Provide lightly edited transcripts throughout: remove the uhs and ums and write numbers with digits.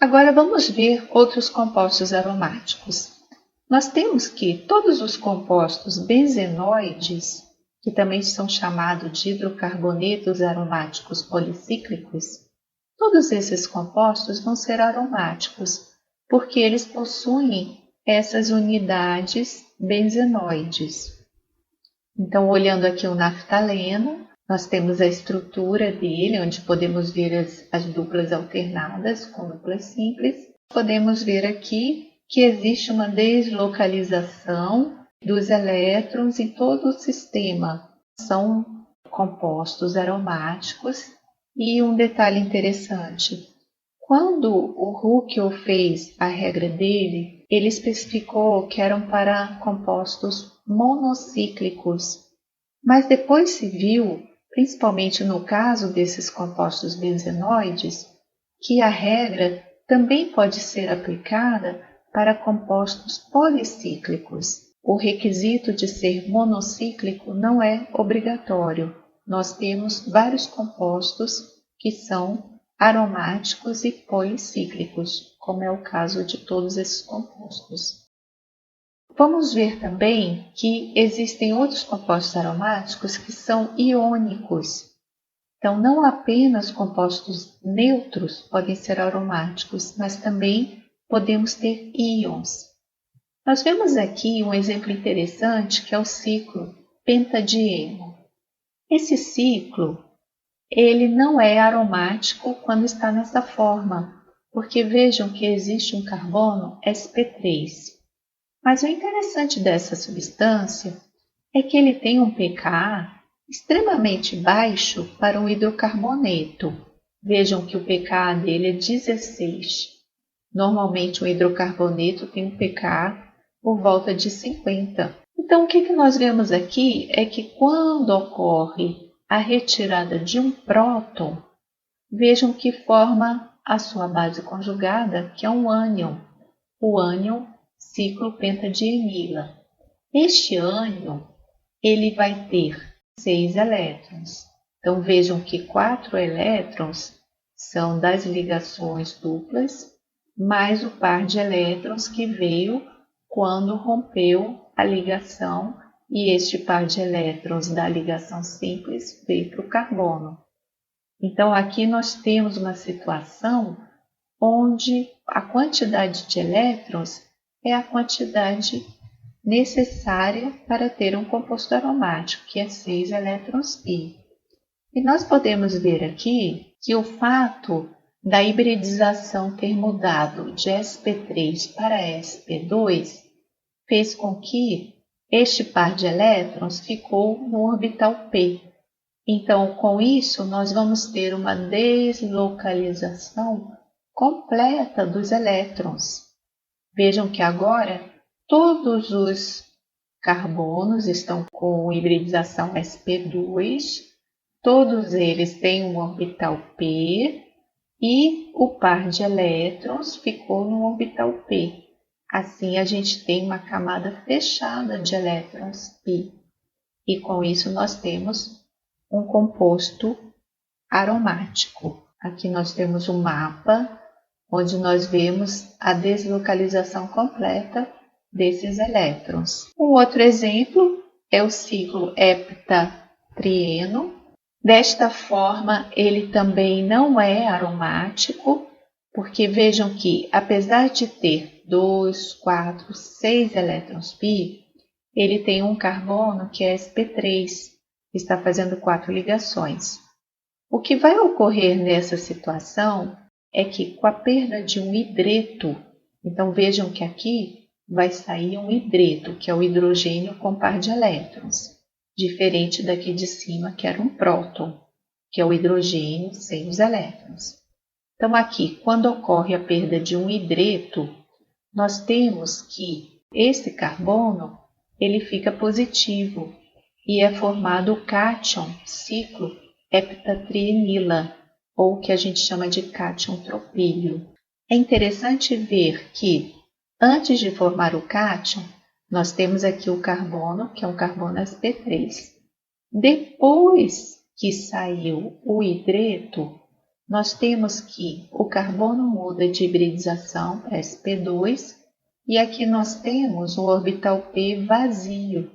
Agora vamos ver outros compostos aromáticos. Nós temos que todos os compostos benzenoides, que também são chamados de hidrocarbonetos aromáticos policíclicos, todos esses compostos vão ser aromáticos, porque eles possuem essas unidades benzenoides. Então, olhando aqui o naftaleno, nós temos a estrutura dele, onde podemos ver as duplas alternadas com duplas simples. Podemos ver aqui que existe uma deslocalização dos elétrons em todo o sistema. São compostos aromáticos. E um detalhe interessante, quando o Ruckel fez a regra dele, ele especificou que eram para compostos monocíclicos, mas depois se viu, principalmente no caso desses compostos benzenoides, que a regra também pode ser aplicada para compostos policíclicos. O requisito de ser monocíclico não é obrigatório. Nós temos vários compostos que são aromáticos e policíclicos, como é o caso de todos esses compostos. Vamos ver também que existem outros compostos aromáticos que são iônicos. Então, não apenas compostos neutros podem ser aromáticos, mas também podemos ter íons. Nós vemos aqui um exemplo interessante que é o ciclo pentadieno. Esse ciclo, ele não é aromático quando está nessa forma, porque vejam que existe um carbono sp3. Mas o interessante dessa substância é que ele tem um pKa extremamente baixo para um hidrocarboneto. Vejam que o pKa dele é 16. Normalmente um hidrocarboneto tem um pKa por volta de 50. Então, o que nós vemos aqui é que quando ocorre a retirada de um próton, vejam que forma a sua base conjugada, que é um ânion, o ânion ciclopentadienila. Este ânion, ele vai ter 6 elétrons. Então, vejam que 4 elétrons são das ligações duplas, mais o par de elétrons que veio quando rompeu a ligação, e este par de elétrons da ligação simples veio para o carbono. Então, aqui nós temos uma situação onde a quantidade de elétrons é a quantidade necessária para ter um composto aromático, que é 6 elétrons π. E nós podemos ver aqui que o fato da hibridização ter mudado de sp3 para sp2 fez com que este par de elétrons ficou no orbital p. Então, com isso, nós vamos ter uma deslocalização completa dos elétrons. Vejam que agora todos os carbonos estão com hibridização sp2, todos eles têm um orbital p e o par de elétrons ficou no orbital p. Assim, a gente tem uma camada fechada de elétrons π. E com isso, nós temos um composto aromático. Aqui nós temos um mapa onde nós vemos a deslocalização completa desses elétrons. Um outro exemplo é o ciclo heptatrieno. Desta forma, ele também não é aromático, porque vejam que, apesar de ter 2, 4, 6 elétrons π, ele tem um carbono que é sp3, está fazendo 4 ligações. O que vai ocorrer nessa situação é que, com a perda de um hidreto, então vejam que aqui vai sair um hidreto, que é o hidrogênio com par de elétrons, diferente daqui de cima, que era um próton, que é o hidrogênio sem os elétrons. Então, aqui, quando ocorre a perda de um hidreto, nós temos que esse carbono ele fica positivo e é formado o cátion ciclo heptatrienila, ou que a gente chama de cátion tropíleo. É interessante ver que, antes de formar o cátion, nós temos aqui o carbono, que é um carbono sp3. Depois que saiu o hidreto, nós temos que o carbono muda de hibridização para sp2 e aqui nós temos o orbital P vazio.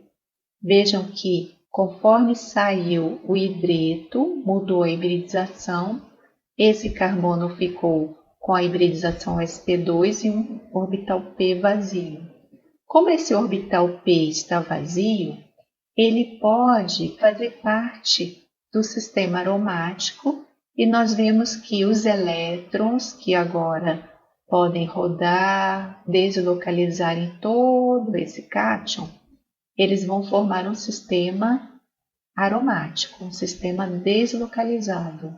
Vejam que conforme saiu o hidreto, mudou a hibridização, esse carbono ficou com a hibridização sp2 e um orbital P vazio. Como esse orbital P está vazio, ele pode fazer parte do sistema aromático e nós vemos que os elétrons que agora podem rodar, deslocalizar em todo esse cátion, eles vão formar um sistema aromático, um sistema deslocalizado.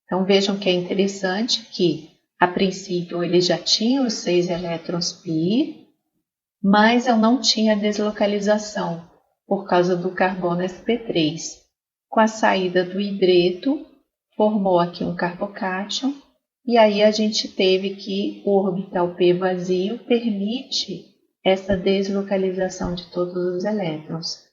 Então vejam que é interessante que, a princípio, ele já tinha os 6 elétrons π, mas eu não tinha deslocalização por causa do carbono sp3. Com a saída do hidreto, formou aqui um carbocátion, e aí a gente teve que o orbital P vazio permite essa deslocalização de todos os elétrons.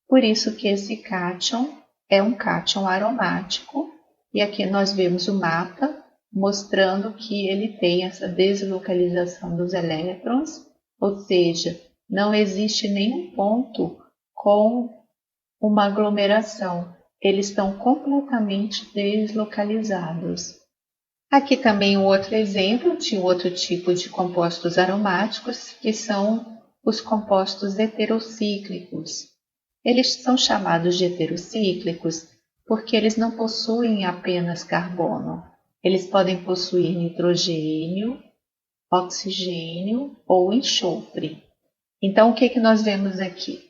Por isso que esse cátion é um cátion aromático, e aqui nós vemos o mapa mostrando que ele tem essa deslocalização dos elétrons, ou seja, não existe nenhum ponto com uma aglomeração, eles estão completamente deslocalizados. Aqui também um outro exemplo de outro tipo de compostos aromáticos, que são os compostos heterocíclicos. Eles são chamados de heterocíclicos porque eles não possuem apenas carbono. Eles podem possuir nitrogênio, oxigênio ou enxofre. Então, o que nós vemos aqui?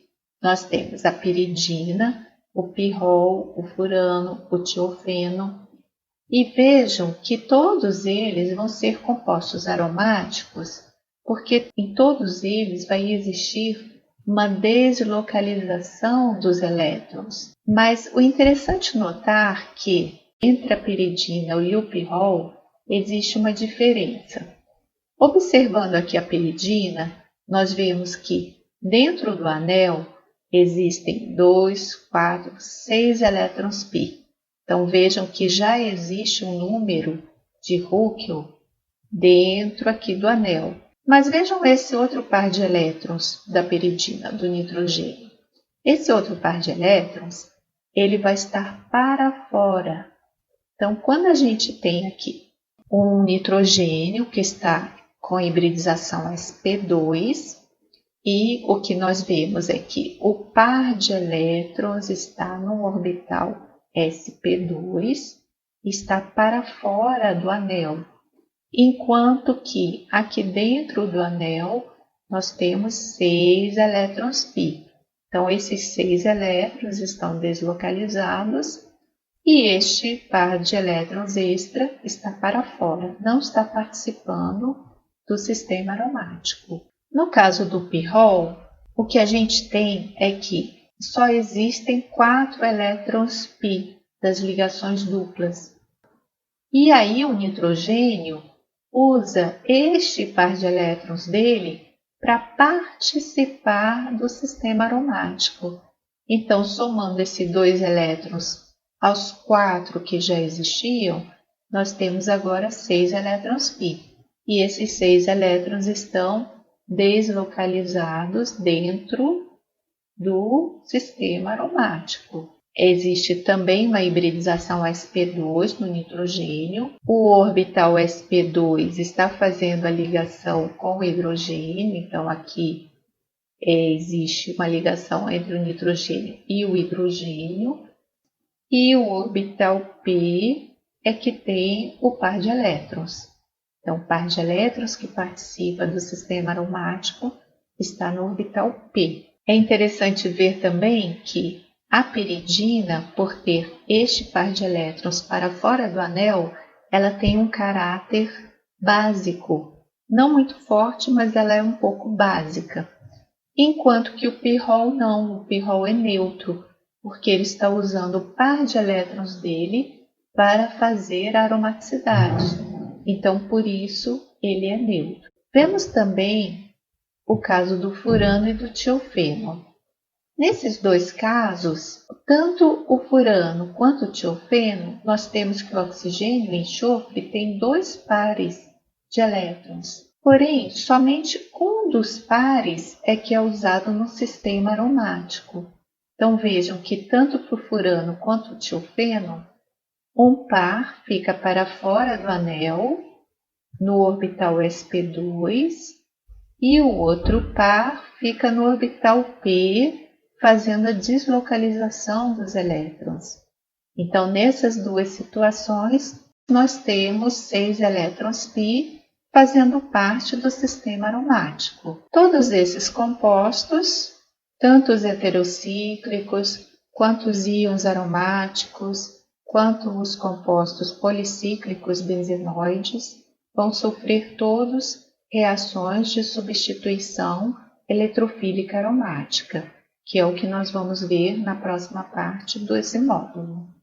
Nós temos a piridina, o pirrol, o furano, o tiofeno. E vejam que todos eles vão ser compostos aromáticos, porque em todos eles vai existir uma deslocalização dos elétrons. Mas o interessante notar que entre a piridina e o pirrol existe uma diferença. Observando aqui a piridina, nós vemos que dentro do anel existem 2, 4, 6 elétrons π. Então vejam que já existe um número de Ruckel dentro aqui do anel. Mas vejam esse outro par de elétrons da piridina, do nitrogênio. Esse outro par de elétrons, ele vai estar para fora. Então, quando a gente tem aqui um nitrogênio que está com hibridização sp2, e o que nós vemos é que o par de elétrons está no orbital sp2, está para fora do anel, enquanto que aqui dentro do anel nós temos 6 elétrons π. Então, esses 6 elétrons estão deslocalizados e este par de elétrons extra está para fora, não está participando do sistema aromático. No caso do pirrol, o que a gente tem é que só existem 4 elétrons π das ligações duplas. E aí o nitrogênio usa este par de elétrons dele para participar do sistema aromático. Então, somando esses 2 elétrons aos 4 que já existiam, nós temos agora 6 elétrons π. E esses 6 elétrons estão deslocalizados dentro do sistema aromático. Existe também uma hibridização sp2 no nitrogênio. O orbital sp2 está fazendo a ligação com o hidrogênio, então aqui existe uma ligação entre o nitrogênio e o hidrogênio. E o orbital p é que tem o par de elétrons. Então, o par de elétrons que participa do sistema aromático está no orbital p. É interessante ver também que a piridina, por ter este par de elétrons para fora do anel, ela tem um caráter básico. Não muito forte, mas ela é um pouco básica. Enquanto que o pirrol não, o pirrol é neutro, porque ele está usando o par de elétrons dele para fazer a aromaticidade. Então, por isso, ele é neutro. Vemos também o caso do furano e do tiofeno. Nesses dois casos, tanto o furano quanto o tiofeno, nós temos que o oxigênio e o enxofre têm 2 pares de elétrons. Porém, somente um dos pares é que é usado no sistema aromático. Então vejam que tanto para o furano quanto o tiofeno, um par fica para fora do anel, no orbital sp2, e o outro par fica no orbital p, fazendo a deslocalização dos elétrons. Então, nessas duas situações, nós temos 6 elétrons π fazendo parte do sistema aromático. Todos esses compostos, tanto os heterocíclicos, quanto os íons aromáticos, quanto os compostos policíclicos benzenoides, vão sofrer todos reações de substituição eletrofílica aromática, que é o que nós vamos ver na próxima parte desse módulo.